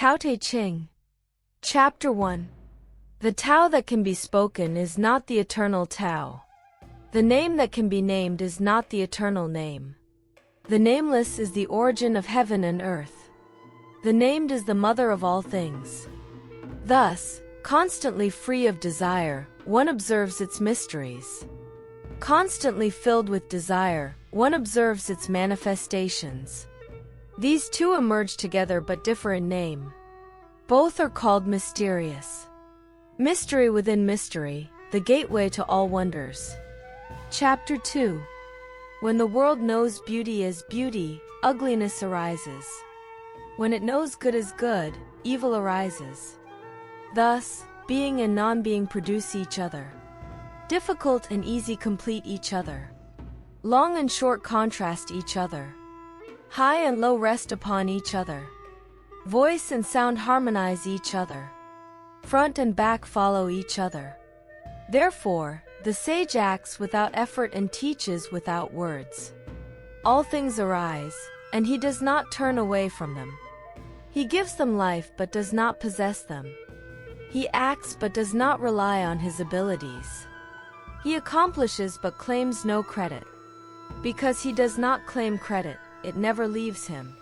Tao Te Ching. Chapter 1. The Tao that can be spoken is not the eternal Tao. The name that can be named is not the eternal name. The nameless is the origin of heaven and earth. The named is the mother of all things. Thus, constantly free of desire, one observes its mysteries. Constantly filled with desire, one observes its manifestations. These two emerge together but differ in name. Both are called mysterious. Mystery within mystery, the gateway to all wonders. Chapter 2. When the world knows beauty as beauty, ugliness arises. When it knows good as good, evil arises. Thus, being and non-being produce each other. Difficult and easy complete each other. Long and short contrast each other. High and low rest upon each other. Voice and sound harmonize each other. Front and back follow each other. Therefore, the sage acts without effort and teaches without words. All things arise, and he does not turn away from them. He gives them life but does not possess them. He acts but does not rely on his abilities. He accomplishes but claims no credit. Because he does not claim credit, it never leaves him.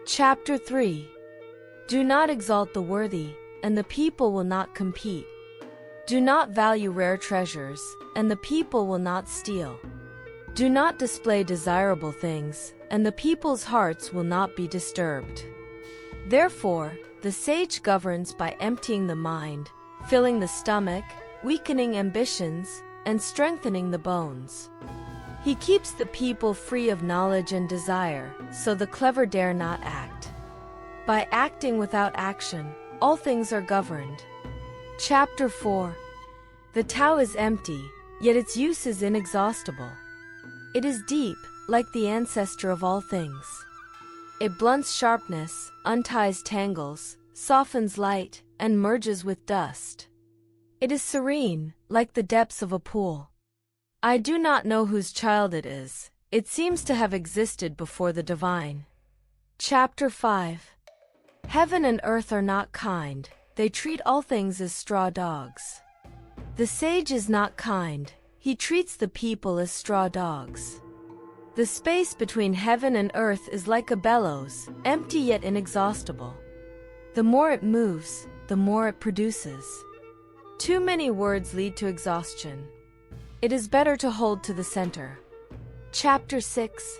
Chapter 3. Do not exalt the worthy, and the people will not compete. Do not value rare treasures, and the people will not steal. Do not display desirable things, and the people's hearts will not be disturbed. Therefore, the sage governs by emptying the mind, filling the stomach, weakening ambitions, and strengthening the bones. He keeps the people free of knowledge and desire, so the clever dare not act. By acting without action, all things are governed. Chapter 4. The Tao is empty, yet its use is inexhaustible. It is deep, like the ancestor of all things. It blunts sharpness, unties tangles, softens light, and merges with dust. It is serene, like the depths of a pool. I do not know whose child it is. It seems to have existed before the divine. Chapter 5. Heaven and earth are not kind. They treat all things as straw dogs. The sage is not kind. He treats the people as straw dogs. The space between heaven and earth is like a bellows, empty yet inexhaustible. The more it moves, the more it produces. Too many words lead to exhaustion. It is better to hold to the center. Chapter 6.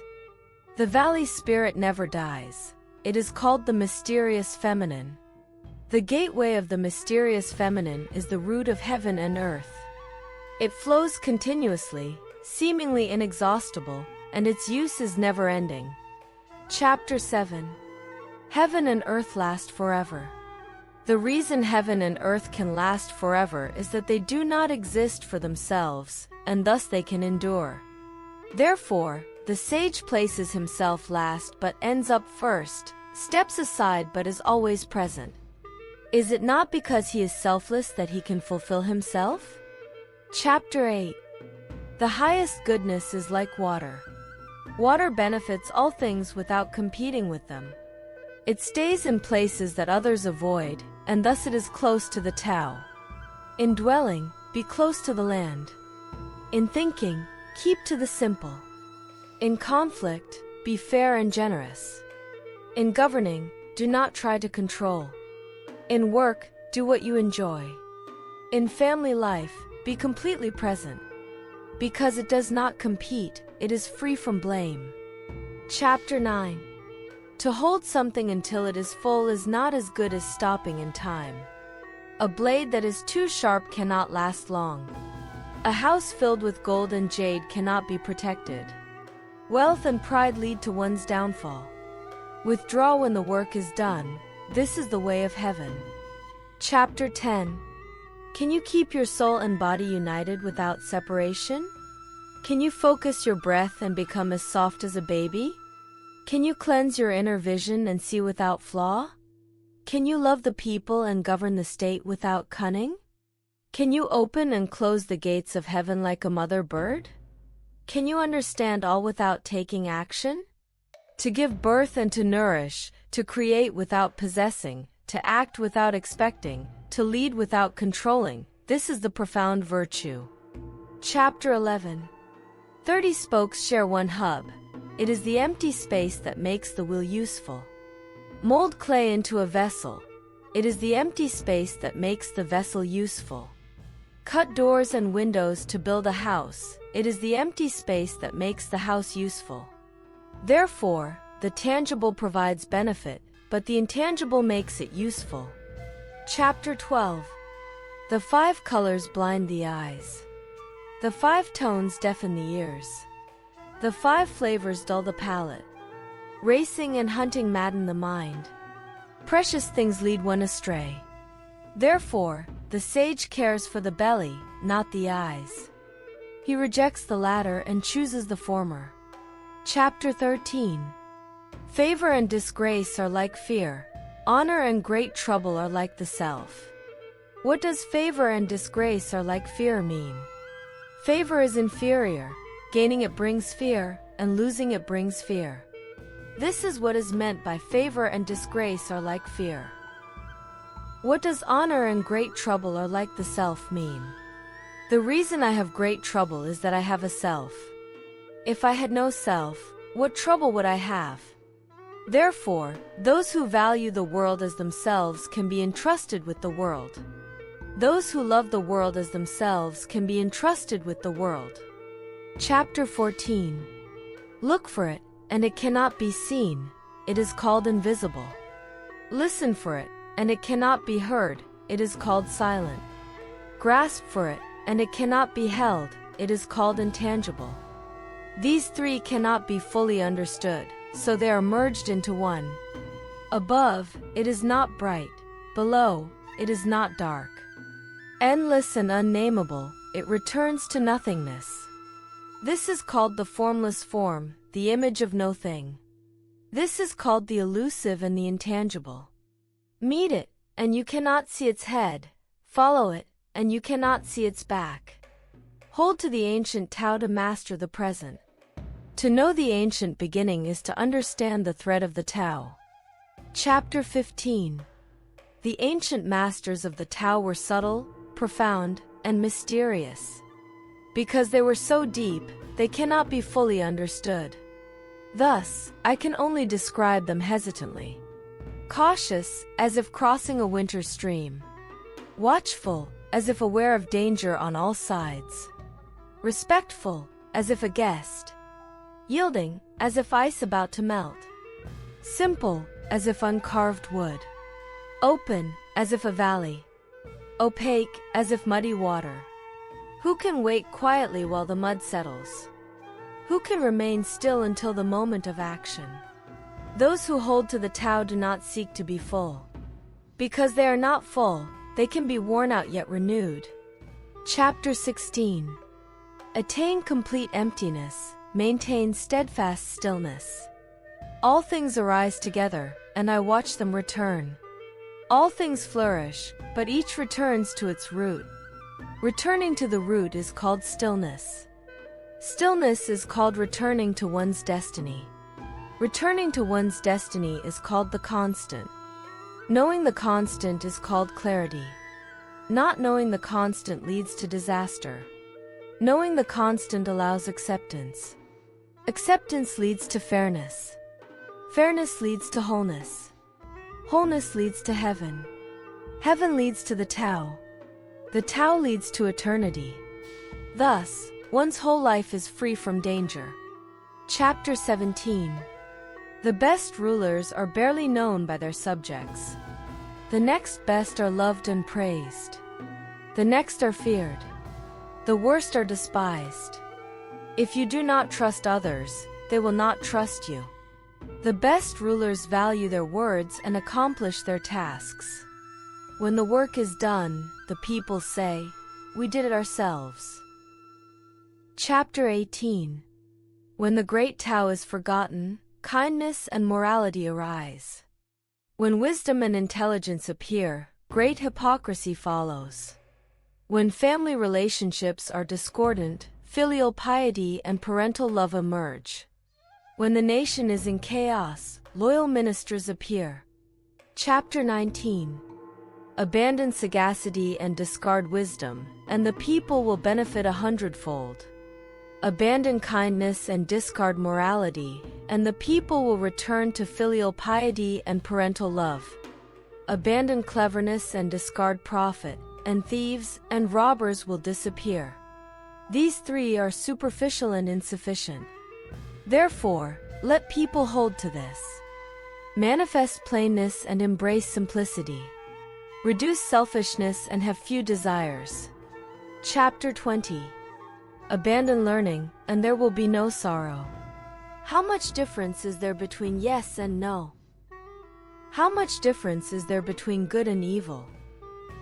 The valley spirit never dies. It is called the mysterious feminine. The gateway of the mysterious feminine is the root of heaven and earth. It flows continuously, seemingly inexhaustible, and its use is never-ending. Chapter 7. Heaven and earth last forever. The reason heaven and earth can last forever is that they do not exist for themselves, and thus they can endure. Therefore, the sage places himself last but ends up first, steps aside but is always present. Is it not because he is selfless that he can fulfill himself? Chapter 8. The highest goodness is like water. Water benefits all things without competing with them. It stays in places that others avoid, and thus it is close to the Tao. In dwelling, be close to the land. In thinking, keep to the simple. In conflict, be fair and generous. In governing, do not try to control. In work, do what you enjoy. In family life, be completely present. Because it does not compete, it is free from blame. Chapter 9. To hold something until it is full is not as good as stopping in time. A blade that is too sharp cannot last long. A house filled with gold and jade cannot be protected. Wealth and pride lead to one's downfall. Withdraw when the work is done. This is the way of heaven. Chapter 10. Can you keep your soul and body united without separation? Can you focus your breath and become as soft as a baby? Can you cleanse your inner vision and see without flaw? Can you love the people and govern the state without cunning? Can you open and close the gates of heaven like a mother bird? Can you understand all without taking action? To give birth and to nourish, to create without possessing, to act without expecting, to lead without controlling. This is the profound virtue. Chapter 11. 30 spokes share one hub. It is the empty space that makes the wheel useful. Mold clay into a vessel. It is the empty space that makes the vessel useful. Cut doors and windows to build a house. It is the empty space that makes the house useful. Therefore, the tangible provides benefit, but the intangible makes it useful. Chapter 12. The 5 colors blind the eyes. The 5 tones deafen the ears. The 5 flavors dull the palate. Racing and hunting madden the mind. Precious things lead one astray. Therefore, the sage cares for the belly, not the eyes. He rejects the latter and chooses the former. Chapter 13. Favor and disgrace are like fear. Honor and great trouble are like the self. What does favor and disgrace are like fear mean? Favor is inferior. Gaining it brings fear, and losing it brings fear. This is what is meant by favor and disgrace are like fear. What does honor and great trouble are like the self mean? The reason I have great trouble is that I have a self. If I had no self, what trouble would I have? Therefore, those who value the world as themselves can be entrusted with the world. Those who love the world as themselves can be entrusted with the world. Chapter 14. Look for it, and it cannot be seen. It is called invisible. Listen for it, and it cannot be heard. It is called silent. Grasp for it, and it cannot be held. It is called intangible. These 3 cannot be fully understood, so they are merged into one. Above, it is not bright. Below, it is not dark. Endless and unnameable, it returns to nothingness. This is called the formless form, the image of no thing. This is called the elusive and the intangible. Meet it, and you cannot see its head. Follow it, and you cannot see its back. Hold to the ancient Tao to master the present. To know the ancient beginning is to understand the thread of the Tao. Chapter 15. The ancient masters of the Tao were subtle, profound, and mysterious. Because they were so deep, they cannot be fully understood. Thus, I can only describe them hesitantly. Cautious, as if crossing a winter stream. Watchful, as if aware of danger on all sides. Respectful, as if a guest. Yielding, as if ice about to melt. Simple, as if uncarved wood. Open, as if a valley. Opaque, as if muddy water. Who can wait quietly while the mud settles? Who can remain still until the moment of action? Those who hold to the Tao do not seek to be full. Because they are not full, they can be worn out yet renewed. Chapter 16. Attain complete emptiness, maintain steadfast stillness. All things arise together, and I watch them return. All things flourish, but each returns to its root. Returning to the root is called stillness. Stillness is called returning to one's destiny. Returning to one's destiny is called the constant. Knowing the constant is called clarity. Not knowing the constant leads to disaster. Knowing the constant allows acceptance. Acceptance leads to fairness. Fairness leads to wholeness. Wholeness leads to heaven. Heaven leads to the Tao. The Tao leads to eternity. Thus, one's whole life is free from danger. Chapter 17. The best rulers are barely known by their subjects. The next best are loved and praised. The next are feared. The worst are despised. If you do not trust others, they will not trust you. The best rulers value their words and accomplish their tasks. When the work is done, the people say, "We did it ourselves." Chapter 18. When the great Tao is forgotten, kindness and morality arise. When wisdom and intelligence appear, great hypocrisy follows. When family relationships are discordant, filial piety and parental love emerge. When the nation is in chaos, loyal ministers appear. Chapter 19. Abandon sagacity and discard wisdom, and the people will benefit 100-fold. Abandon kindness and discard morality, and the people will return to filial piety and parental love. Abandon cleverness and discard profit, and thieves and robbers will disappear. These three are superficial and insufficient. Therefore, let people hold to this. Manifest plainness and embrace simplicity. Reduce selfishness and have few desires. Chapter 20. Abandon learning, and there will be no sorrow. How much difference is there between yes and no? How much difference is there between good and evil?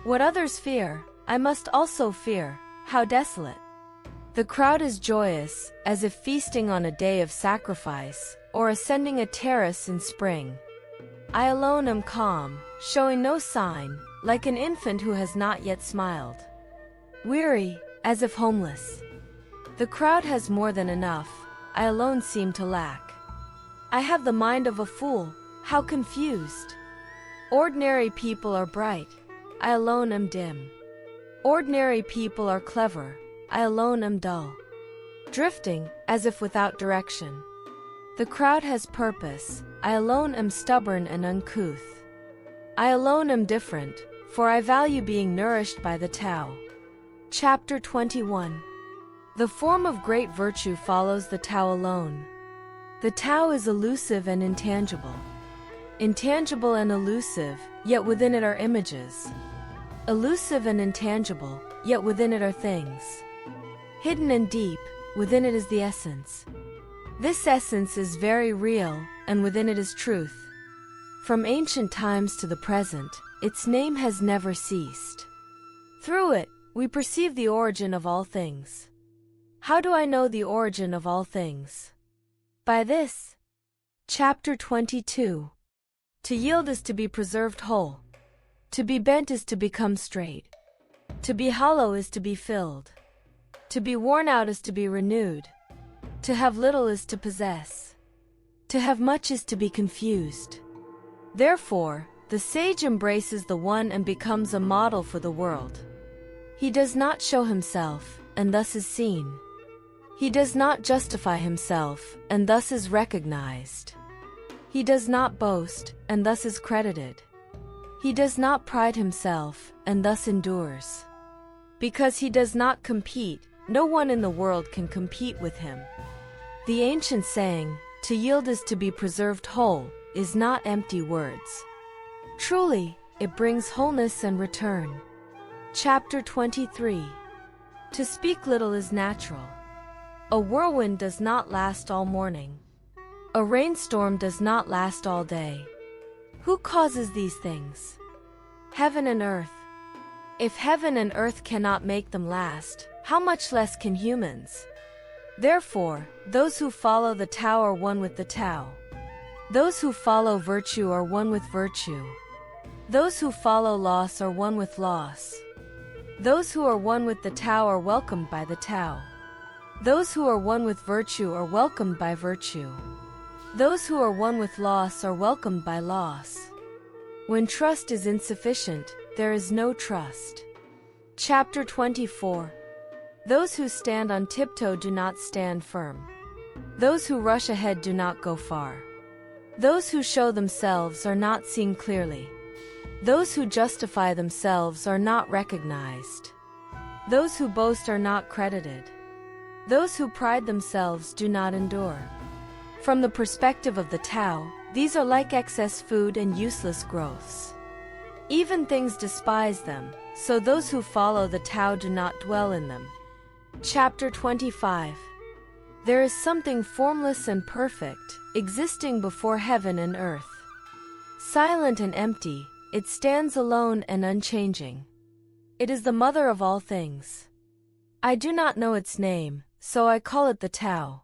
What others fear, I must also fear. How desolate! The crowd is joyous, as if feasting on a day of sacrifice, or ascending a terrace in spring. I alone am calm, showing no sign, like an infant who has not yet smiled. Weary, as if homeless. The crowd has more than enough, I alone seem to lack. I have the mind of a fool, how confused! Ordinary people are bright, I alone am dim. Ordinary people are clever, I alone am dull. Drifting, as if without direction. The crowd has purpose, I alone am stubborn and uncouth. I alone am different, for I value being nourished by the Tao. Chapter 21. The form of great virtue follows the Tao alone. The Tao is elusive and intangible. Intangible and elusive, yet within it are images. Elusive and intangible, yet within it are things. Hidden and deep, within it is the essence. This essence is very real, and within it is truth. From ancient times to the present, its name has never ceased. Through it, we perceive the origin of all things. How do I know the origin of all things? By this. Chapter 22. To yield is to be preserved whole. To be bent is to become straight. To be hollow is to be filled. To be worn out is to be renewed. To have little is to possess. To have much is to be confused. Therefore, the sage embraces the one and becomes a model for the world. He does not show himself, and thus is seen. He does not justify himself, and thus is recognized. He does not boast, and thus is credited. He does not pride himself, and thus endures. Because he does not compete, no one in the world can compete with him. The ancient saying, "To yield is to be preserved whole," is not empty words. Truly, it brings wholeness and return. Chapter 23. To speak little is natural. A whirlwind does not last all morning. A rainstorm does not last all day. Who causes these things? Heaven and earth. If heaven and earth cannot make them last, how much less can humans? Therefore, those who follow the Tao are one with the Tao. Those who follow virtue are one with virtue. Those who follow loss are one with loss. Those who are one with the Tao are welcomed by the Tao. Those who are one with virtue are welcomed by virtue. Those who are one with loss are welcomed by loss. When trust is insufficient, there is no trust. Chapter 24. Those who stand on tiptoe do not stand firm. Those who rush ahead do not go far. Those who show themselves are not seen clearly. Those who justify themselves are not recognized. Those who boast are not credited. Those who pride themselves do not endure. From the perspective of the Tao, these are like excess food and useless growths. Even things despise them, so those who follow the Tao do not dwell in them. Chapter 25. There is something formless and perfect, existing before heaven and earth. Silent and empty, it stands alone and unchanging. It is the mother of all things. I do not know its name, so I call it the Tao.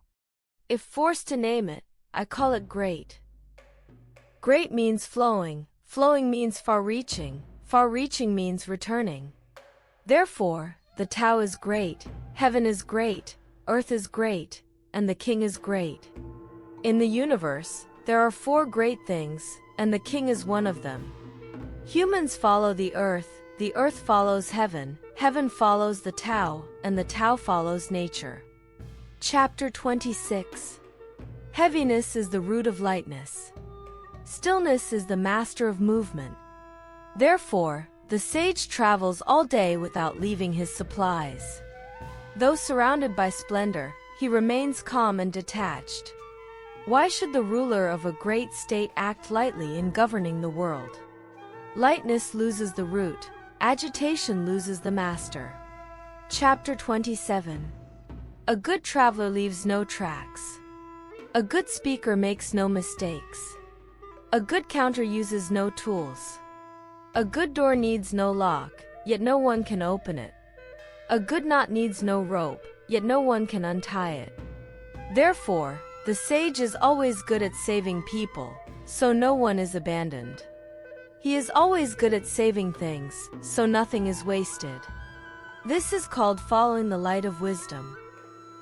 If forced to name it, I call it great. Great means flowing, flowing means far-reaching means returning. Therefore, the Tao is great, heaven is great, earth is great, and the King is great. In the universe, there are 4 great things, and the King is one of them. Humans follow the earth follows heaven, heaven follows the Tao, and the Tao follows nature. Chapter 26. Heaviness is the root of lightness. Stillness is the master of movement. Therefore, the sage travels all day without leaving his supplies. Though surrounded by splendor, he remains calm and detached. Why should the ruler of a great state act lightly in governing the world? Lightness loses the root, agitation loses the master. Chapter 27. A good traveler leaves no tracks. A good speaker makes no mistakes. A good counter uses no tools. A good door needs no lock, yet no one can open it. A good knot needs no rope, yet no one can untie it. Therefore, the sage is always good at saving people, so no one is abandoned. He is always good at saving things, so nothing is wasted. This is called following the light of wisdom.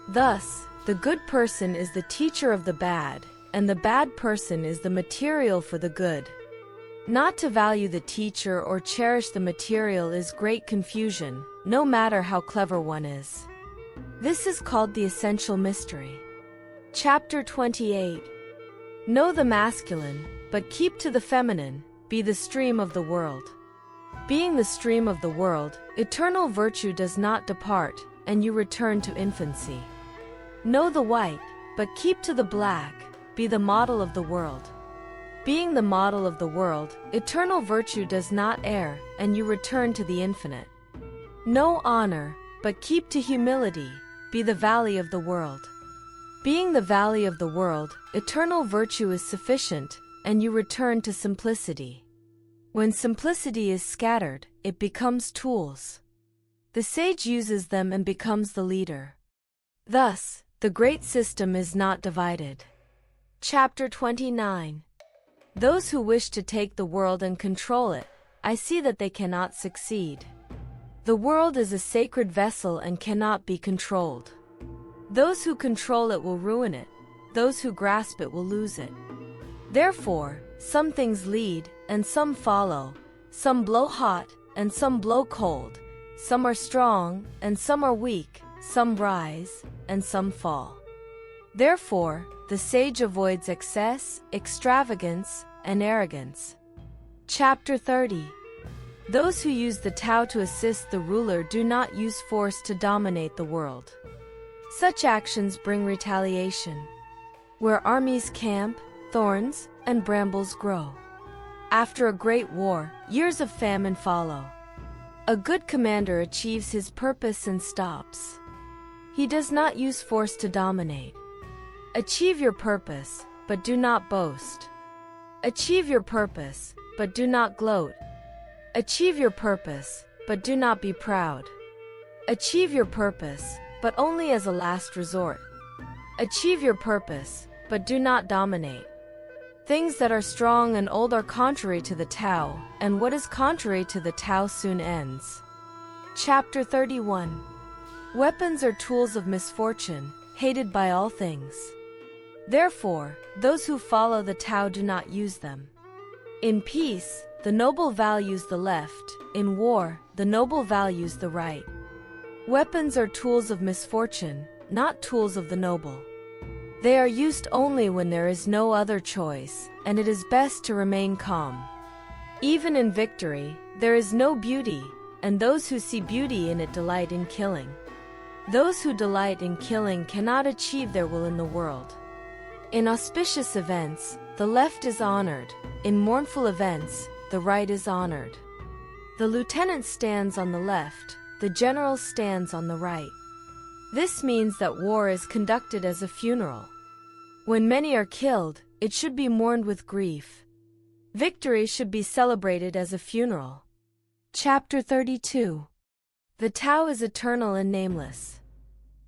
Thus, the good person is the teacher of the bad, and the bad person is the material for the good. Not to value the teacher or cherish the material is great confusion, no matter how clever one is. This is called the essential mystery. Chapter 28. Know the masculine, but keep to the feminine, be the stream of the world. Being the stream of the world, eternal virtue does not depart, and you return to infancy. Know the white, but keep to the black, be the model of the world. Being the model of the world, eternal virtue does not err, and you return to the infinite. Know honor, but keep to humility, be the valley of the world. Being the valley of the world, eternal virtue is sufficient, and you return to simplicity. When simplicity is scattered, it becomes tools. The sage uses them and becomes the leader. Thus, the great system is not divided. Chapter 29. Those who wish to take the world and control it, I see that they cannot succeed. The world is a sacred vessel and cannot be controlled. Those who control it will ruin it, those who grasp it will lose it. Therefore, some things lead, and some follow, some blow hot, and some blow cold, some are strong, and some are weak, some rise, and some fall. Therefore, the sage avoids excess, extravagance, and arrogance. Chapter 30. Those who use the Tao to assist the ruler do not use force to dominate the world. Such actions bring retaliation. Where armies camp, thorns and brambles grow. After a great war, years of famine follow. A good commander achieves his purpose and stops. He does not use force to dominate. Achieve your purpose, but do not boast. Achieve your purpose, but do not gloat. Achieve your purpose, but do not be proud. Achieve your purpose, but only as a last resort. Achieve your purpose, but do not dominate. Things that are strong and old are contrary to the Tao, and what is contrary to the Tao soon ends. Chapter 31. Weapons are tools of misfortune, hated by all things. Therefore, those who follow the Tao do not use them. In peace, the noble values the left, in war, the noble values the right. Weapons are tools of misfortune, not tools of the noble. They are used only when there is no other choice, and it is best to remain calm. Even in victory, there is no beauty, and those who see beauty in it delight in killing. Those who delight in killing cannot achieve their will in the world. In auspicious events, the left is honored. In mournful events, the right is honored. The lieutenant stands on the left, the general stands on the right. This means that war is conducted as a funeral. When many are killed, it should be mourned with grief. Victory should be celebrated as a funeral. Chapter 32. The Tao is eternal and nameless.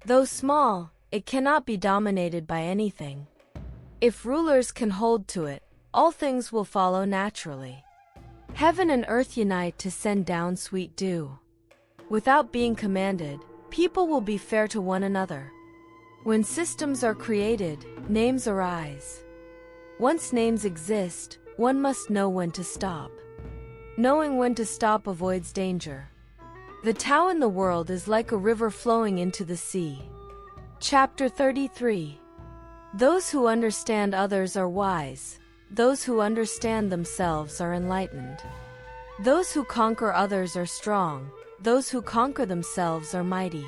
Though small, it cannot be dominated by anything. If rulers can hold to it, all things will follow naturally. Heaven and earth unite to send down sweet dew. Without being commanded, people will be fair to one another. When systems are created, names arise. Once names exist, one must know when to stop. Knowing when to stop avoids danger. The Tao in the world is like a river flowing into the sea. Chapter 33. Those who understand others are wise. Those who understand themselves are enlightened. Those who conquer others are strong. Those who conquer themselves are mighty.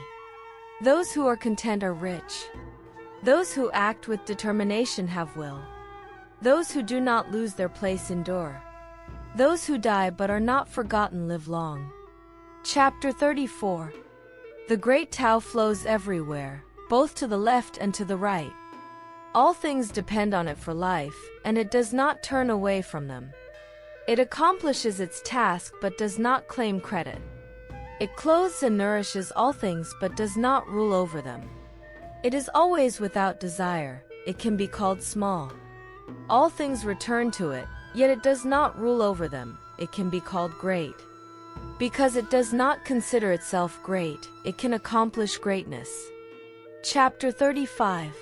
Those who are content are rich. Those who act with determination have will. Those who do not lose their place endure. Those who die but are not forgotten live long. Chapter 34. The great Tao flows everywhere, both to the left and to the right. All things depend on it for life, and it does not turn away from them. It accomplishes its task but does not claim credit. It clothes and nourishes all things but does not rule over them. It is always without desire. It can be called small. All things return to it, yet it does not rule over them. It can be called great. Because it does not consider itself great, it can accomplish greatness. Chapter 35.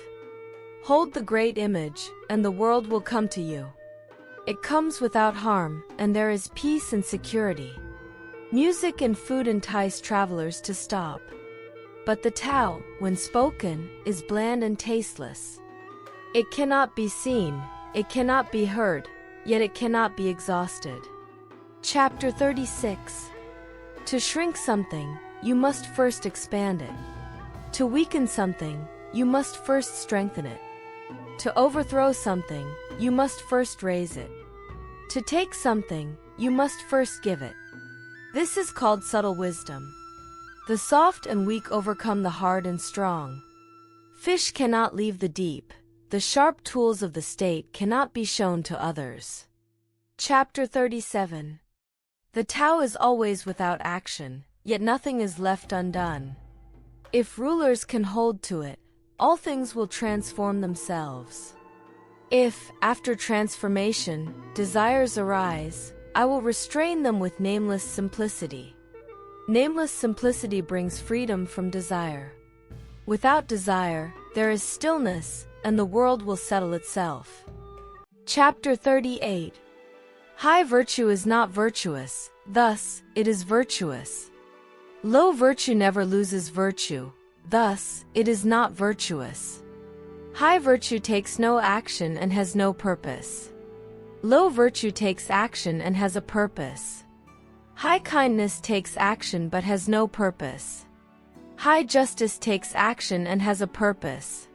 Hold the great image, and the world will come to you. It comes without harm, and there is peace and security. Music and food entice travelers to stop. But the Tao, when spoken, is bland and tasteless. It cannot be seen, it cannot be heard, yet it cannot be exhausted. Chapter 36. To shrink something, you must first expand it. To weaken something, you must first strengthen it. To overthrow something, you must first raise it. To take something, you must first give it. This is called subtle wisdom. The soft and weak overcome the hard and strong. Fish cannot leave the deep. The sharp tools of the state cannot be shown to others. Chapter 37. The Tao is always without action, yet nothing is left undone. If rulers can hold to it, all things will transform themselves. If, after transformation, desires arise, I will restrain them with nameless simplicity. Nameless simplicity brings freedom from desire. Without desire, there is stillness, and the world will settle itself. Chapter 38. High virtue is not virtuous, thus, it is virtuous. Low virtue never loses virtue, thus, it is not virtuous. High virtue takes no action and has no purpose. Low virtue takes action and has a purpose. High kindness takes action but has no purpose. High justice takes action and has a purpose.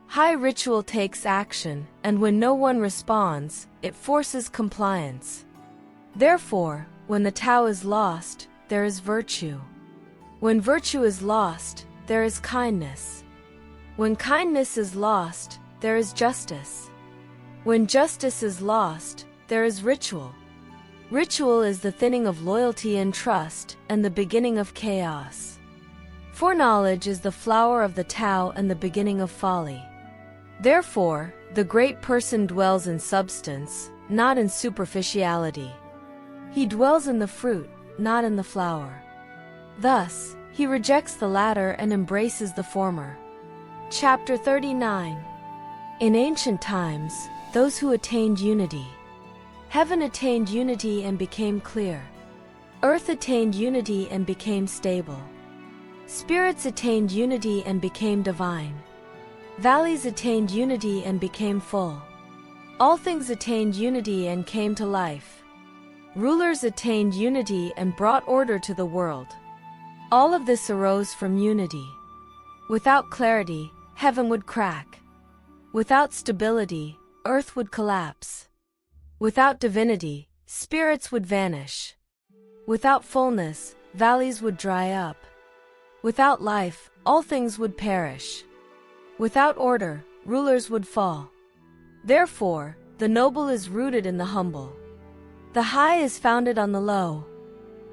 High ritual takes action, and when no one responds, it forces compliance. Therefore, when the Tao is lost, there is virtue. When virtue is lost, there is kindness. When kindness is lost, there is justice. When justice is lost, there is ritual. Ritual is the thinning of loyalty and trust, and the beginning of chaos. Foreknowledge is the flower of the Tao and the beginning of folly. Therefore, the great person dwells in substance, not in superficiality. He dwells in the fruit, not in the flower. Thus, he rejects the latter and embraces the former. Chapter 39. In ancient times, those who attained unity. Heaven attained unity and became clear. Earth attained unity and became stable. Spirits attained unity and became divine. Valleys attained unity and became full. All things attained unity and came to life. Rulers attained unity and brought order to the world. All of this arose from unity. Without clarity, heaven would crack. Without stability, earth would collapse. Without divinity, spirits would vanish. Without fullness, valleys would dry up. Without life, all things would perish. Without order, rulers would fall. Therefore, the noble is rooted in the humble. The high is founded on the low.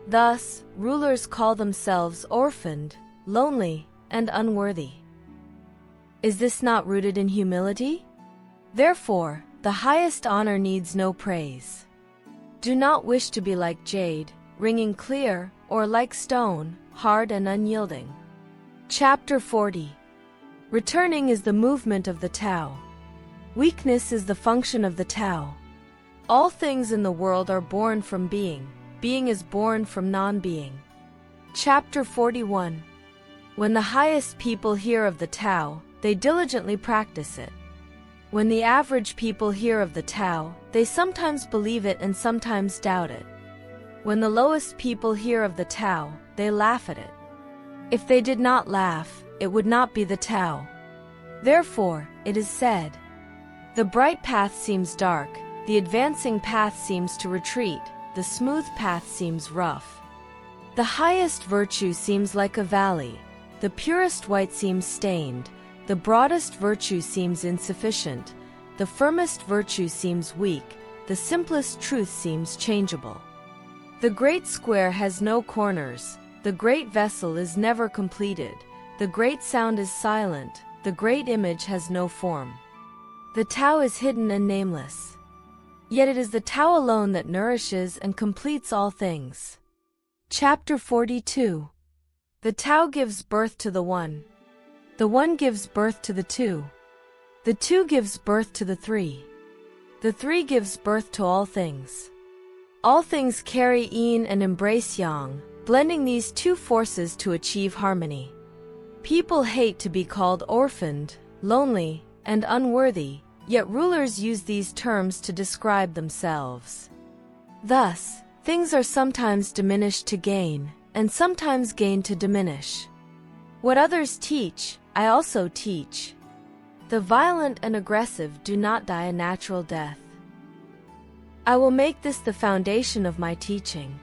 Thus, rulers call themselves orphaned, lonely, and unworthy. Is this not rooted in humility? Therefore, the highest honor needs no praise. Do not wish to be like jade, ringing clear, or like stone, hard and unyielding. Chapter 40. Returning is the movement of the Tao. Weakness is the function of the Tao. All things in the world are born from being, being is born from non-being. Chapter 41. When the highest people hear of the Tao, they diligently practice it. When the average people hear of the Tao, they sometimes believe it and sometimes doubt it. When the lowest people hear of the Tao, they laugh at it. If they did not laugh, it would not be the Tao. Therefore, it is said, the bright path seems dark, the advancing path seems to retreat, the smooth path seems rough. The highest virtue seems like a valley, the purest white seems stained, the broadest virtue seems insufficient, the firmest virtue seems weak, the simplest truth seems changeable. The great square has no corners, the great vessel is never completed, the great sound is silent, the great image has no form. The Tao is hidden and nameless. Yet it is the Tao alone that nourishes and completes all things. Chapter 42. The Tao gives birth to the One. The One gives birth to the Two. The Two gives birth to the Three. The Three gives birth to all things. All things carry yin and embrace yang, blending these two forces to achieve harmony. People hate to be called orphaned, lonely, and unworthy, yet rulers use these terms to describe themselves. Thus, things are sometimes diminished to gain, and sometimes gain to diminish. What others teach, I also teach. The violent and aggressive do not die a natural death. I will make this the foundation of my teaching.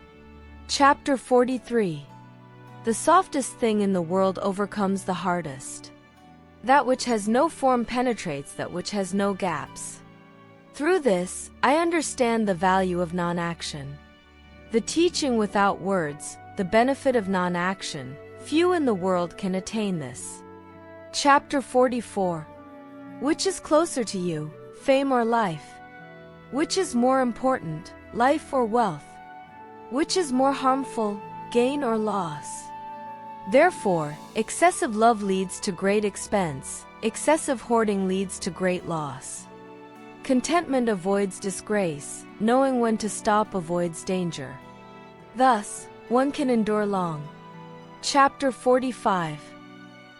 Chapter 43. The softest thing in the world overcomes the hardest. That which has no form penetrates that which has no gaps. Through this, I understand the value of non-action. The teaching without words, the benefit of non-action, few in the world can attain this. Chapter 44. Which is closer to you, fame or life? Which is more important, life or wealth? Which is more harmful, gain or loss? Therefore, excessive love leads to great expense, excessive hoarding leads to great loss. Contentment avoids disgrace, knowing when to stop avoids danger. Thus, one can endure long. Chapter 45.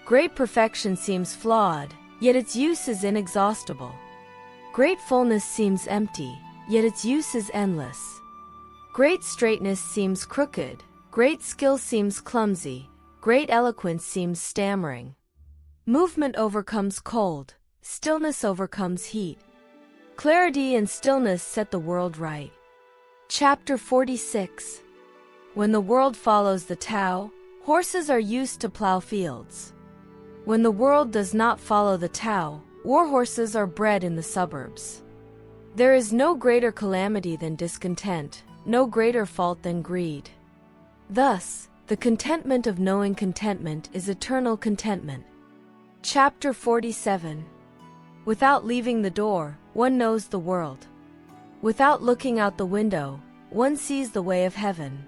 Great perfection seems flawed, yet its use is inexhaustible. Great fullness seems empty, yet its use is endless. Great straightness seems crooked, great skill seems clumsy, great eloquence seems stammering. Movement overcomes cold, stillness overcomes heat. Clarity and stillness set the world right. Chapter 46. When the world follows the Tao, horses are used to plow fields. When the world does not follow the Tao, war horses are bred in the suburbs. There is no greater calamity than discontent, no greater fault than greed. Thus, the contentment of knowing contentment is eternal contentment. Chapter 47. Without leaving the door, one knows the world. Without looking out the window, one sees the way of heaven.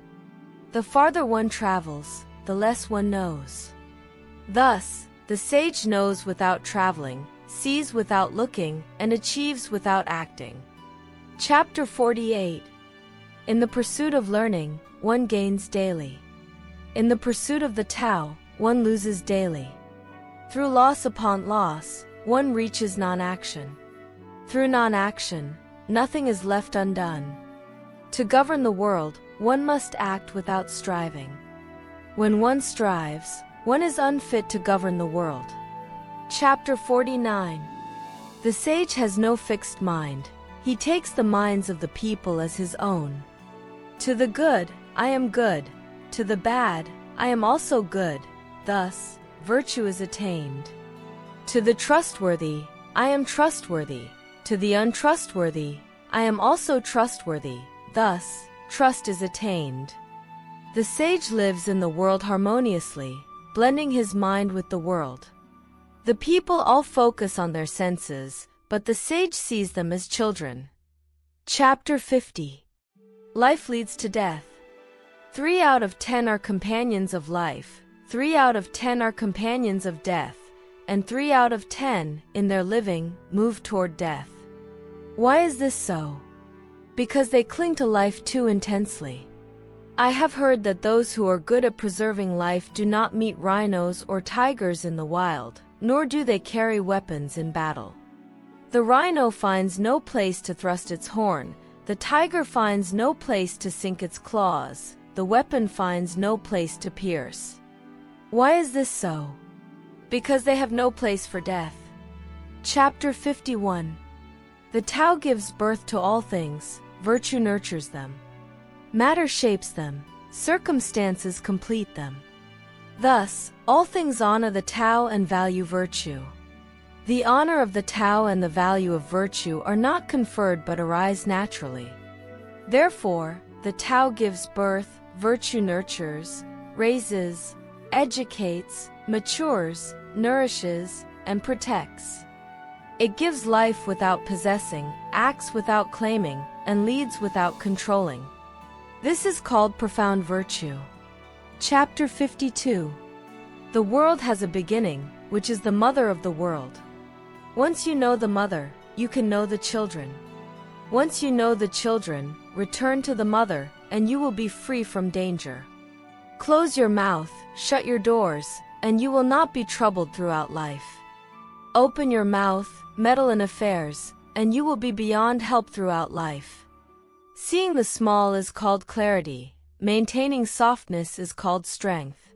The farther one travels, the less one knows. Thus, the sage knows without traveling, sees without looking, and achieves without acting. Chapter 48. In the pursuit of learning, one gains daily. In the pursuit of the Tao, one loses daily. Through loss upon loss, one reaches non-action. Through non-action, nothing is left undone. To govern the world, one must act without striving. When one strives, one is unfit to govern the world. Chapter 49. The sage has no fixed mind. He takes the minds of the people as his own. To the good, I am good. To the bad, I am also good. Thus, virtue is attained. To the trustworthy, I am trustworthy. To the untrustworthy, I am also trustworthy. Thus, trust is attained. The sage lives in the world harmoniously, blending his mind with the world. The people all focus on their senses, but the sage sees them as children. Chapter 50. Life leads to death. 3 out of 10 are companions of life, 3 out of 10 are companions of death, and 3 out of 10, in their living, move toward death. Why is this so? Because they cling to life too intensely. I have heard that those who are good at preserving life do not meet rhinos or tigers in the wild, nor do they carry weapons in battle. The rhino finds no place to thrust its horn, the tiger finds no place to sink its claws, the weapon finds no place to pierce. Why is this so? Because they have no place for death. Chapter 51. The Tao gives birth to all things, virtue nurtures them. Matter shapes them, circumstances complete them. Thus, all things honor the Tao and value virtue. The honor of the Tao and the value of virtue are not conferred but arise naturally. Therefore, the Tao gives birth, virtue nurtures, raises, educates, matures, nourishes, and protects. It gives life without possessing, acts without claiming, and leads without controlling. This is called profound virtue. Chapter 52. The world has a beginning, which is the mother of the world. Once you know the mother, you can know the children. Once you know the children, return to the mother, and you will be free from danger. Close your mouth, shut your doors, and you will not be troubled throughout life. Open your mouth, meddle in affairs, and you will be beyond help throughout life. Seeing the small is called clarity, maintaining softness is called strength.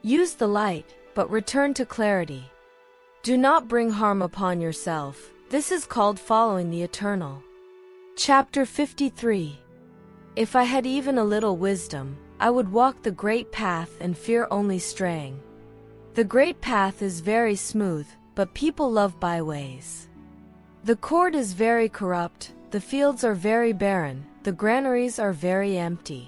Use the light, but return to clarity. Do not bring harm upon yourself, this is called following the eternal. Chapter 53. If I had even a little wisdom, I would walk the great path and fear only straying. The great path is very smooth, but people love byways. The court is very corrupt, the fields are very barren, the granaries are very empty.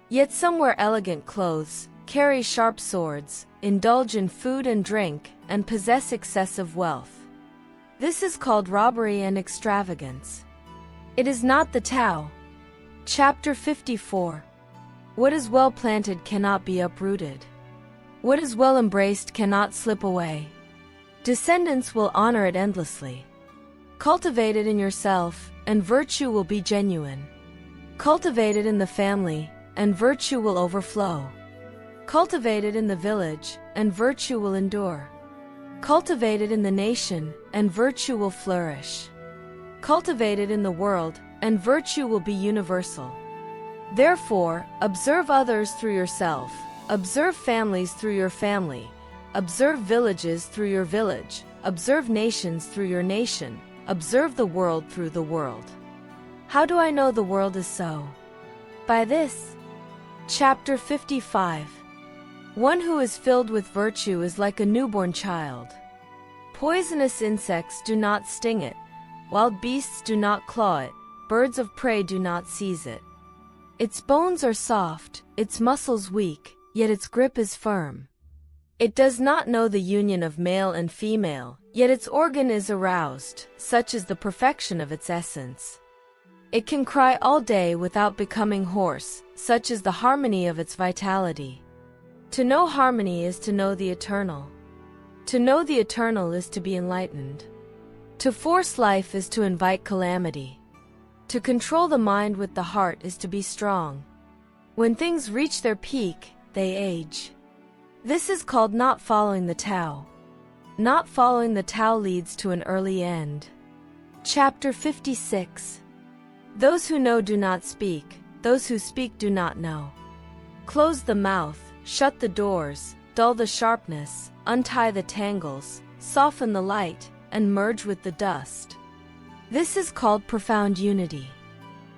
Yet some wear elegant clothes, carry sharp swords, indulge in food and drink, and possess excessive wealth. This is called robbery and extravagance. It is not the Tao. Chapter 54. What is well planted cannot be uprooted. What is well embraced cannot slip away. Descendants will honor it endlessly. Cultivate it in yourself, and virtue will be genuine. Cultivate it in the family, and virtue will overflow. Cultivate it in the village, and virtue will endure. Cultivate it in the nation, and virtue will flourish. Cultivate it in the world, and virtue will be universal. Therefore, observe others through yourself, observe families through your family, observe villages through your village, observe nations through your nation, observe the world through the world. How do I know the world is so? By this. Chapter 55. One who is filled with virtue is like a newborn child. Poisonous insects do not sting it, wild beasts do not claw it, birds of prey do not seize it. Its bones are soft, its muscles weak, yet its grip is firm. It does not know the union of male and female, yet its organ is aroused, such is the perfection of its essence. It can cry all day without becoming hoarse, such is the harmony of its vitality. To know harmony is to know the eternal. To know the eternal is to be enlightened. To force life is to invite calamity. To control the mind with the heart is to be strong. When things reach their peak, they age. This is called not following the Tao. Not following the Tao leads to an early end. Chapter 56. Those who know do not speak, those who speak do not know. Close the mouth, shut the doors, dull the sharpness, untie the tangles, soften the light, and merge with the dust. This is called profound unity.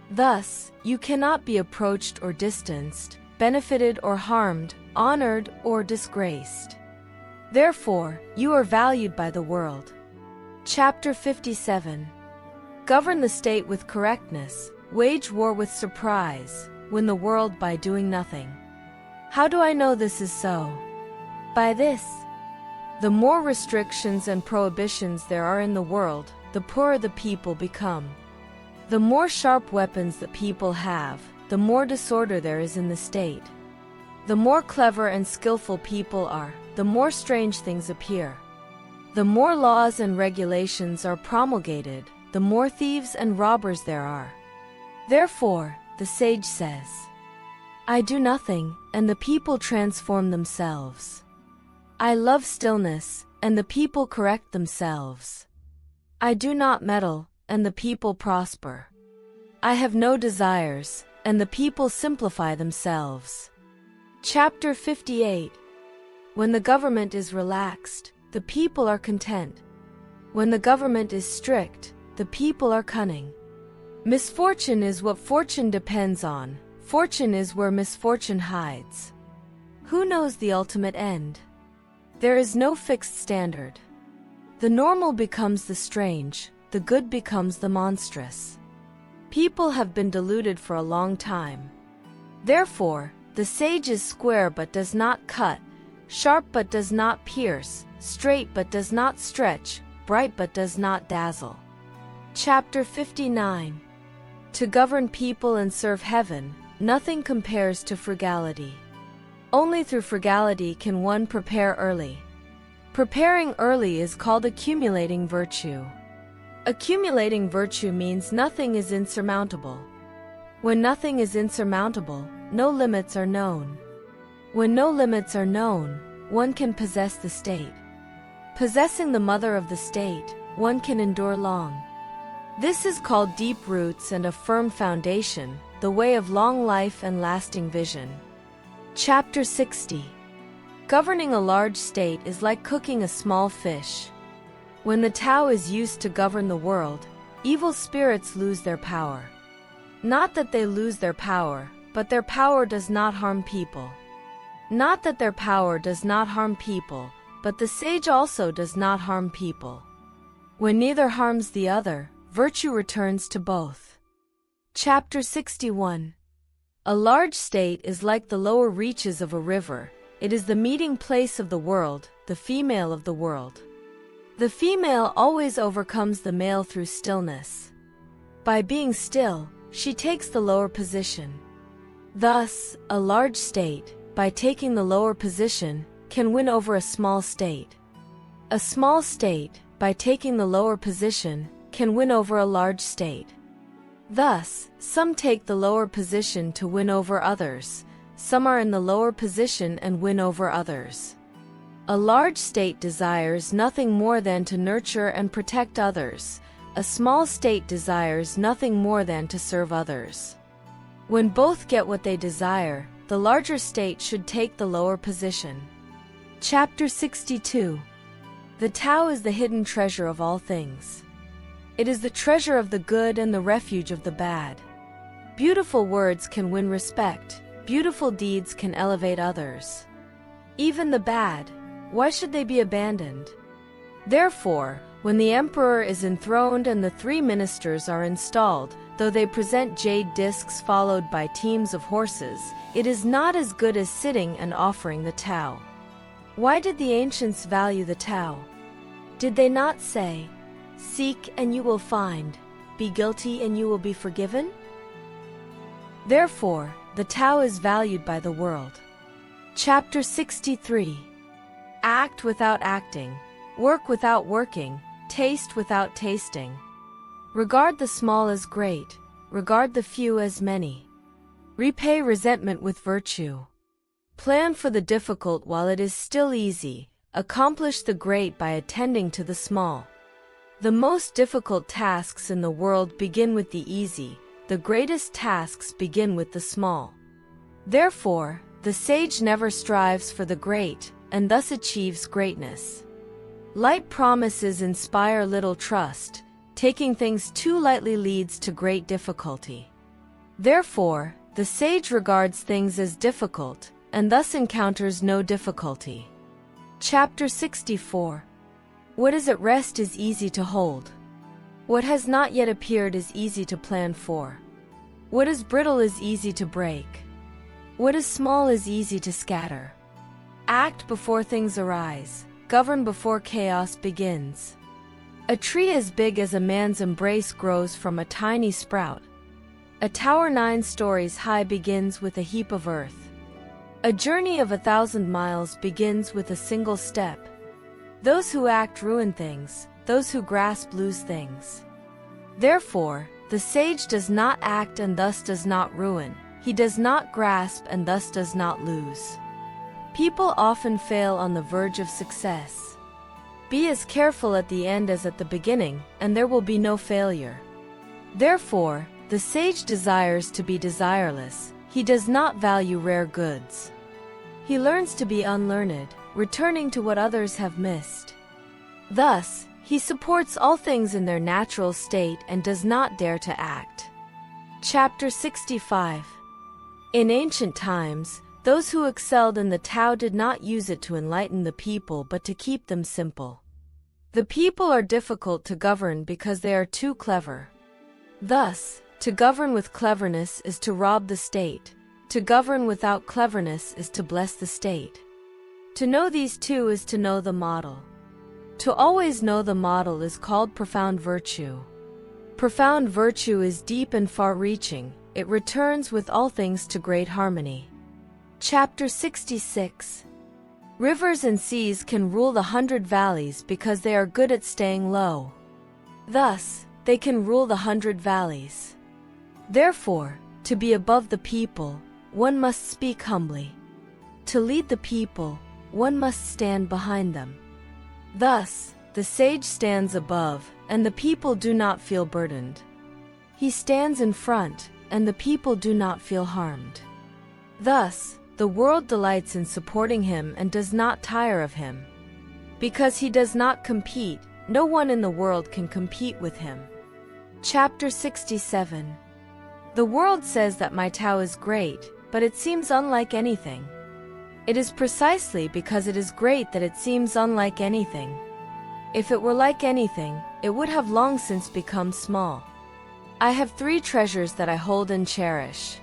Thus, you cannot be approached or distanced, benefited or harmed, honored or disgraced. Therefore, you are valued by the world. Chapter 57. Govern the state with correctness, wage war with surprise, win the world by doing nothing. How do I know this is so? By this. The more restrictions and prohibitions there are in the world, the poorer the people become. The more sharp weapons the people have, the more disorder there is in the state. The more clever and skillful people are, the more strange things appear. The more laws and regulations are promulgated, the more thieves and robbers there are. Therefore, the sage says, I do nothing, and the people transform themselves. I love stillness, and the people correct themselves. I do not meddle, and the people prosper. I have no desires, and the people simplify themselves. Chapter 58. When the government is relaxed, the people are content. When the government is strict, the people are cunning. Misfortune is what fortune depends on. Fortune is where misfortune hides. Who knows the ultimate end? There is no fixed standard. The normal becomes the strange, the good becomes the monstrous. People have been deluded for a long time. Therefore, the sage is square but does not cut, sharp but does not pierce, straight but does not stretch, bright but does not dazzle. Chapter 59. To govern people and serve heaven, nothing compares to frugality. Only through frugality can one prepare early. Preparing early is called accumulating virtue. Accumulating virtue means nothing is insurmountable. When nothing is insurmountable, no limits are known. When no limits are known, one can possess the state. Possessing the mother of the state, one can endure long. This is called deep roots and a firm foundation, the way of long life and lasting vision. Chapter 60. Governing a large state is like cooking a small fish. When the Tao is used to govern the world, evil spirits lose their power. Not that they lose their power, but their power does not harm people. Not that their power does not harm people, but the sage also does not harm people. When neither harms the other, virtue returns to both. Chapter 61. A large state is like the lower reaches of a river. It is the meeting place of the world, the female of the world. The female always overcomes the male through stillness. By being still, she takes the lower position. Thus, a large state, by taking the lower position, can win over a small state. A small state, by taking the lower position, can win over a large state. Thus, some take the lower position to win over others, some are in the lower position and win over others. A large state desires nothing more than to nurture and protect others. A small state desires nothing more than to serve others. When both get what they desire, the larger state should take the lower position. Chapter 62. The Tao is the hidden treasure of all things. It is the treasure of the good and the refuge of the bad. Beautiful words can win respect. Beautiful deeds can elevate others. Even the bad, why should they be abandoned? Therefore, when the emperor is enthroned and the 3 ministers are installed, though they present jade discs followed by teams of horses, it is not as good as sitting and offering the Tao. Why did the ancients value the Tao? Did they not say, "Seek and you will find, be guilty and you will be forgiven"? Therefore, the Tao is valued by the world. Chapter 63. Act without acting, work without working, taste without tasting. Regard the small as great, regard the few as many. Repay resentment with virtue. Plan for the difficult while it is still easy. Accomplish the great by attending to the small. The most difficult tasks in the world begin with the easy. The greatest tasks begin with the small. Therefore, the sage never strives for the great, and thus achieves greatness. Light promises inspire little trust. Taking things too lightly leads to great difficulty. Therefore, the sage regards things as difficult, and thus encounters no difficulty. Chapter 64. What is at rest is easy to hold. What has not yet appeared is easy to plan for. What is brittle is easy to break. What is small is easy to scatter. Act before things arise. Govern before chaos begins. A tree as big as a man's embrace grows from a tiny sprout. A tower 9 stories high begins with a heap of earth. A journey of 1,000 miles begins with a single step. Those who act ruin things, those who grasp lose things. Therefore, the sage does not act and thus does not ruin. he does not grasp and thus does not lose. People often fail on the verge of success. Be as careful at the end as at the beginning, and there will be no failure. Therefore, the sage desires to be desireless. He does not value rare goods. He learns to be unlearned, returning to what others have missed. Thus, he supports all things in their natural state and does not dare to act. Chapter 65. In ancient times, those who excelled in the Tao did not use it to enlighten the people but to keep them simple. The people are difficult to govern because they are too clever. Thus, to govern with cleverness is to rob the state. To govern without cleverness is to bless the state. To know these two is to know the model. To always know the model is called profound virtue. Profound virtue is deep and far-reaching. It returns with all things to great harmony. Chapter 66. Rivers and seas can rule the 100 valleys because they are good at staying low. Thus, they can rule the 100 valleys. Therefore, to be above the people, one must speak humbly. To lead the people, one must stand behind them. Thus, the sage stands above, and the people do not feel burdened. He stands in front, and the people do not feel harmed. Thus, the world delights in supporting him and does not tire of him. Because he does not compete, no one in the world can compete with him. Chapter 67. The world says that my Tao is great, but it seems unlike anything. It is precisely because it is great that it seems unlike anything. If it were like anything, it would have long since become small. I have 3 treasures that I hold and cherish.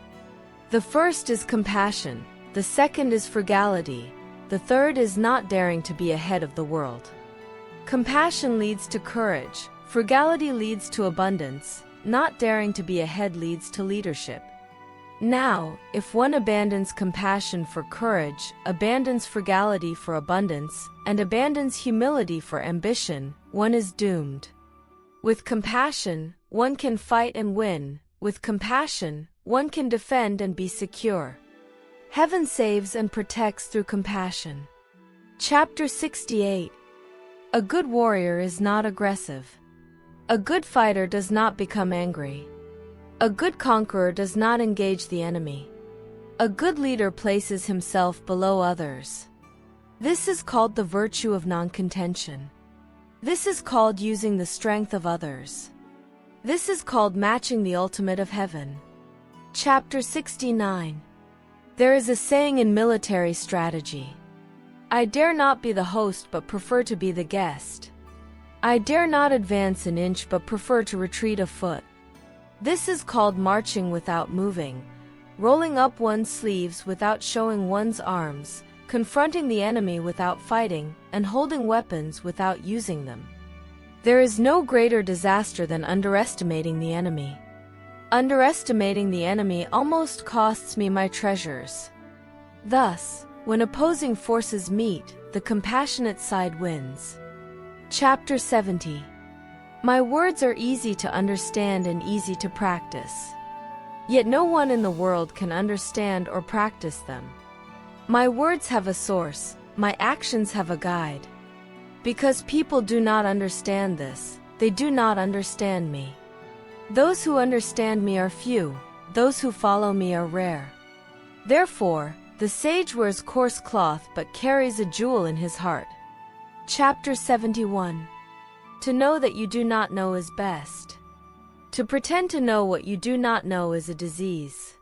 The first is compassion, the second is frugality, the third is not daring to be ahead of the world. Compassion leads to courage, frugality leads to abundance, not daring to be ahead leads to leadership. Now, if one abandons compassion for courage, abandons frugality for abundance, and abandons humility for ambition, one is doomed. With compassion, one can fight and win. With compassion, one can defend and be secure. Heaven saves and protects through compassion. Chapter 68. A good warrior is not aggressive. A good fighter does not become angry. A good conqueror does not engage the enemy. A good leader places himself below others. This is called the virtue of non-contention. This is called using the strength of others. This is called matching the ultimate of heaven. Chapter 69. There is a saying in military strategy. I dare not be the host but prefer to be the guest. I dare not advance an inch but prefer to retreat a foot. This is called marching without moving, rolling up one's sleeves without showing one's arms, confronting the enemy without fighting, and holding weapons without using them. There is no greater disaster than underestimating the enemy. Underestimating the enemy almost costs me my treasures. Thus, when opposing forces meet, the compassionate side wins. Chapter 70. My words are easy to understand and easy to practice. Yet no one in the world can understand or practice them. My words have a source, my actions have a guide. Because people do not understand this, they do not understand me. Those who understand me are few, those who follow me are rare. Therefore, the sage wears coarse cloth but carries a jewel in his heart. Chapter 71. To know that you do not know is best. To pretend to know what you do not know is a disease.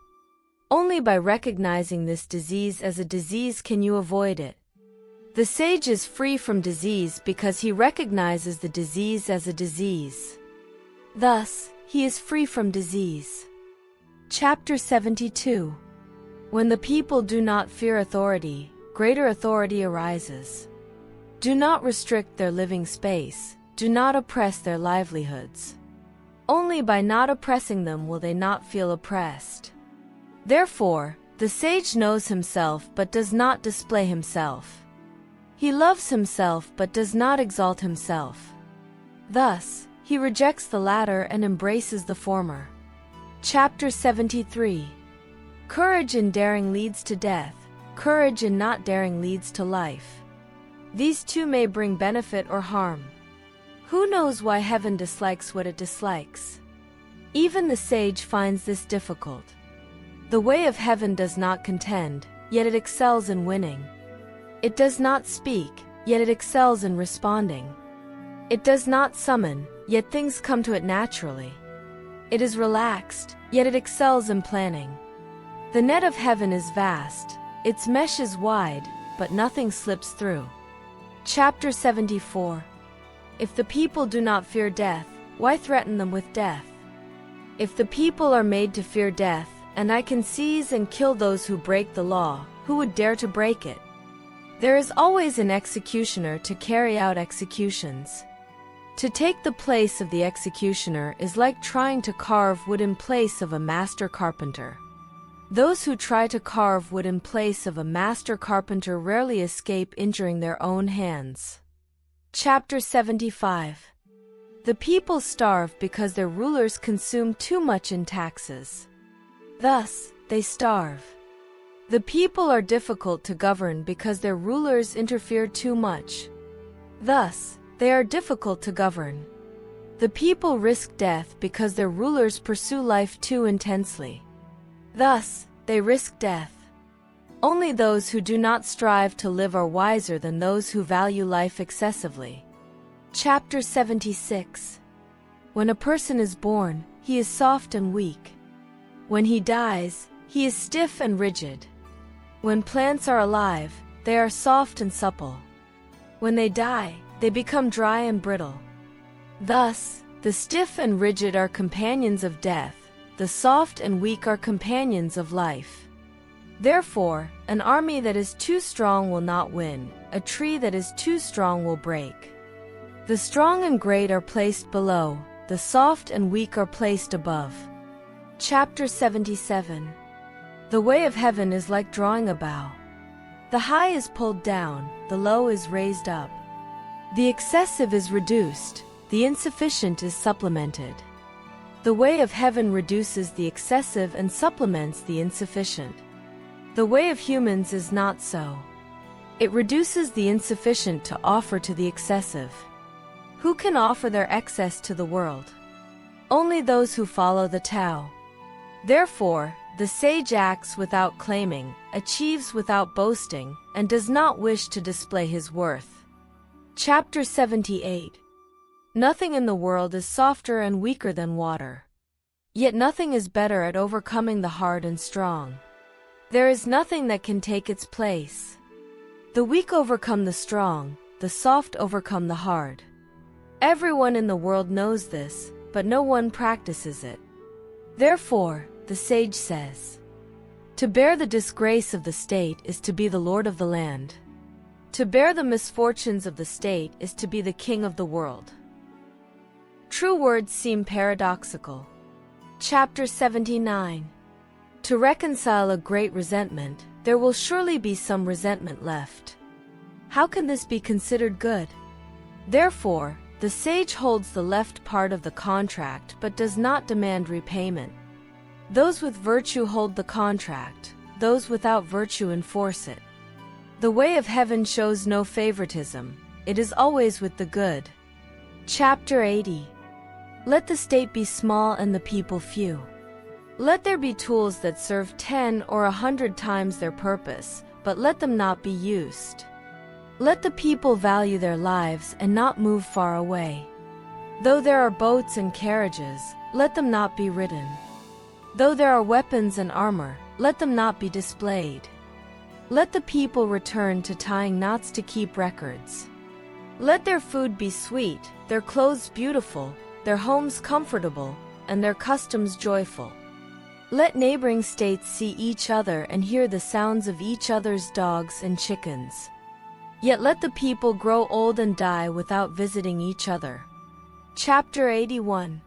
Only by recognizing this disease as a disease can you avoid it. The sage is free from disease because he recognizes the disease as a disease. Thus, he is free from disease. Chapter 72. When the people do not fear authority, greater authority arises. Do not restrict their living space. Do not oppress their livelihoods. Only by not oppressing them will they not feel oppressed. Therefore, the sage knows himself but does not display himself. He loves himself but does not exalt himself. Thus, he rejects the latter and embraces the former. Chapter 73. Courage in daring leads to death. Courage in not daring leads to life. These two may bring benefit or harm. Who knows why heaven dislikes what it dislikes? Even the sage finds this difficult. The way of heaven does not contend, yet it excels in winning. It does not speak, yet it excels in responding. It does not summon, yet things come to it naturally. It is relaxed, yet it excels in planning. The net of heaven is vast, its mesh is wide, but nothing slips through. Chapter 74. If the people do not fear death, why threaten them with death? If the people are made to fear death, and I can seize and kill those who break the law, who would dare to break it? There is always an executioner to carry out executions. To take the place of the executioner is like trying to carve wood in place of a master carpenter. Those who try to carve wood in place of a master carpenter rarely escape injuring their own hands. Chapter 75. The people starve because their rulers consume too much in taxes. Thus, they starve. The people are difficult to govern because their rulers interfere too much. Thus, they are difficult to govern. The people risk death because their rulers pursue life too intensely. Thus, they risk death. Only those who do not strive to live are wiser than those who value life excessively. Chapter 76. When a person is born, he is soft and weak. When he dies, he is stiff and rigid. When plants are alive, they are soft and supple. When they die, they become dry and brittle. Thus, the stiff and rigid are companions of death, the soft and weak are companions of life. Therefore, an army that is too strong will not win, a tree that is too strong will break. The strong and great are placed below, the soft and weak are placed above. Chapter 77. The way of heaven is like drawing a bow. The high is pulled down, the low is raised up. The excessive is reduced, the insufficient is supplemented. The way of heaven reduces the excessive and supplements the insufficient. The way of humans is not so. It reduces the insufficient to offer to the excessive. Who can offer their excess to the world? Only those who follow the Tao. Therefore, the sage acts without claiming, achieves without boasting, and does not wish to display his worth. Chapter 78. Nothing in the world is softer and weaker than water. Yet nothing is better at overcoming the hard and strong. There is nothing that can take its place. The weak overcome the strong, the soft overcome the hard. Everyone in the world knows this, but no one practices it. Therefore, the sage says, to bear the disgrace of the state is to be the lord of the land. To bear the misfortunes of the state is to be the king of the world. True words seem paradoxical. Chapter 79. To reconcile a great resentment, there will surely be some resentment left. How can this be considered good? Therefore, the sage holds the left part of the contract but does not demand repayment. Those with virtue hold the contract, those without virtue enforce it. The way of heaven shows no favoritism, it is always with the good. Chapter 80. Let the state be small and the people few. Let there be tools that serve 10 or 100 times their purpose, but let them not be used. Let the people value their lives and not move far away. Though there are boats and carriages, let them not be ridden. Though there are weapons and armor, let them not be displayed. Let the people return to tying knots to keep records. Let their food be sweet, their clothes beautiful, their homes comfortable, and their customs joyful. Let neighboring states see each other and hear the sounds of each other's dogs and chickens. Yet let the people grow old and die without visiting each other. Chapter 81.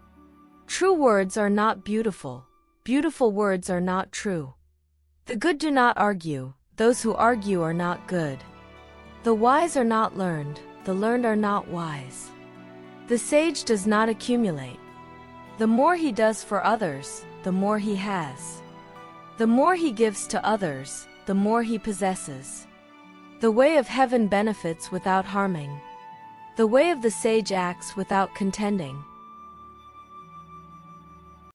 True words are not beautiful, beautiful words are not true. The good do not argue, those who argue are not good. The wise are not learned, the learned are not wise. The sage does not accumulate. The more he does for others, the more he has. The more he gives to others, the more he possesses. The way of heaven benefits without harming. The way of the sage acts without contending.